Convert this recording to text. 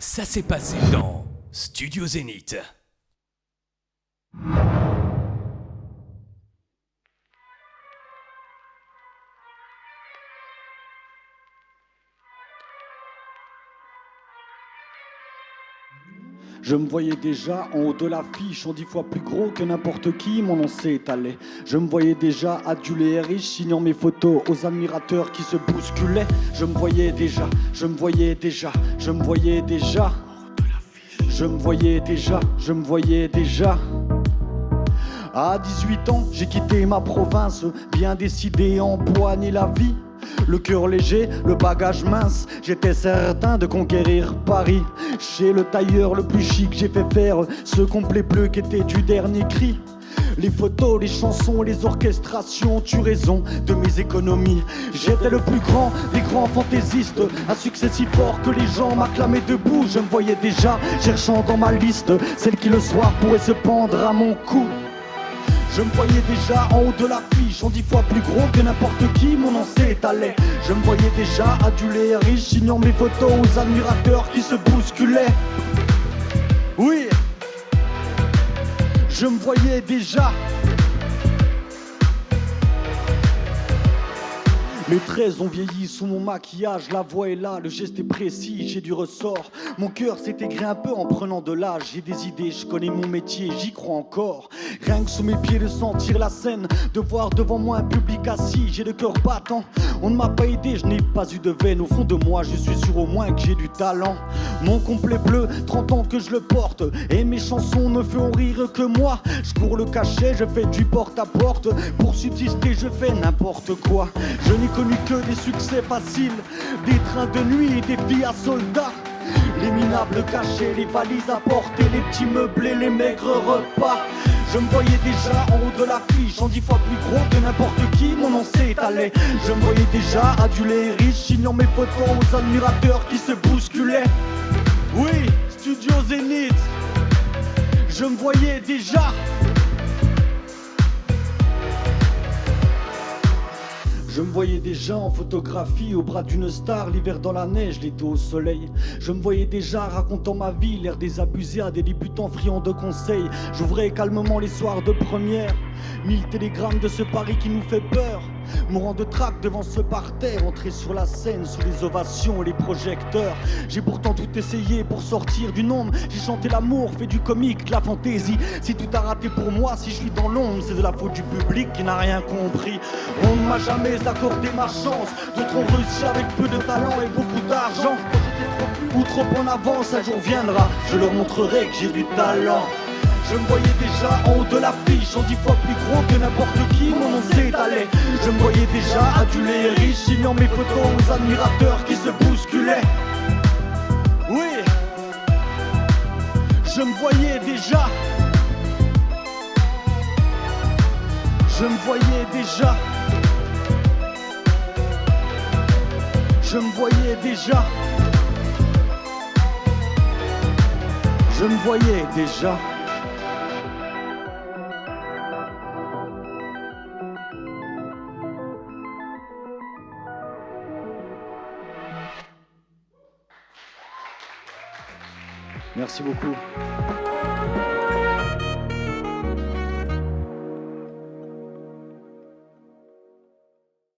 Ça s'est passé dans Studio Zénith. Je me voyais déjà en haut de l'affiche, en 10 fois plus gros que n'importe qui, mon nom s'est étalé. Je me voyais déjà adulé et riche, signant mes photos aux admirateurs qui se bousculaient. Je me voyais déjà, je me voyais déjà, je me voyais déjà. Je me voyais déjà, je me voyais déjà. À 18 ans, j'ai quitté ma province, bien décidé à empoigner la vie. Le cœur léger, le bagage mince, j'étais certain de conquérir Paris. Chez le tailleur le plus chic, j'ai fait faire ce complet bleu qui était du dernier cri. Les photos, les chansons, les orchestrations, tu raison de mes économies. J'étais le plus grand des grands fantaisistes, un succès si fort que les gens m'acclamaient debout. Je me voyais déjà cherchant dans ma liste celle qui le soir pourrait se pendre à mon cou. Je me voyais déjà en haut de l'affiche, en 10 fois plus gros que n'importe qui, mon nom s'étalait. Je me voyais déjà adulé et riche, signant mes photos aux admirateurs qui se bousculaient. Oui, je me voyais déjà. Mes traits ont vieilli sous mon maquillage, la voix est là, le geste est précis, j'ai du ressort. Mon cœur s'est aigré un peu en prenant de l'âge, j'ai des idées, je connais mon métier, j'y crois encore. Rien que sous mes pieds de sentir la scène, de voir devant moi un public assis, j'ai le cœur battant. On ne m'a pas aidé, je n'ai pas eu de veine, au fond de moi je suis sûr au moins que j'ai du talent. Mon complet bleu, 30 ans que je le porte, et mes chansons ne font rire que moi. Je cours le cachet, je fais du porte-à-porte, pour subsister je fais n'importe quoi. Je n'ai connu que des succès faciles, des trains de nuit et des filles à soldats. Les minables cachés, les valises à porter, les petits meublés, les maigres repas. Je me voyais déjà en haut de l'affiche, en 10 fois plus gros que n'importe qui, mon nom s'étalait. Je me voyais déjà adulé et riche, signant mes photos aux admirateurs qui se bousculaient. Oui, Studio Zénith, je me voyais déjà. Je me voyais déjà en photographie, au bras d'une star, l'hiver dans la neige, l'été au soleil. Je me voyais déjà racontant ma vie, l'air désabusé à des débutants friands de conseils. J'ouvrais calmement les soirs de première, 1000 télégrammes de ce Paris qui nous fait peur. Mourant de trac devant ce parterre, entrer sur la scène sous les ovations et les projecteurs. J'ai pourtant tout essayé pour sortir du nombre. J'ai chanté l'amour, fait du comique, de la fantaisie. Si tout a raté pour moi, si je suis dans l'ombre, c'est de la faute du public qui n'a rien compris. On ne m'a jamais accordé ma chance. D'autres ont réussi avec peu de talent et beaucoup d'argent. Ou trop en avance, un jour viendra, je leur montrerai que j'ai du talent. Je me voyais déjà en haut de l'affiche, en 10 fois plus gros que n'importe qui, mon nom s'étalait. Je me voyais déjà adulé et riche, signant mes photos aux admirateurs qui se bousculaient. Oui, je me voyais déjà. Je me voyais déjà. Je me voyais déjà. Je me voyais déjà. Merci beaucoup.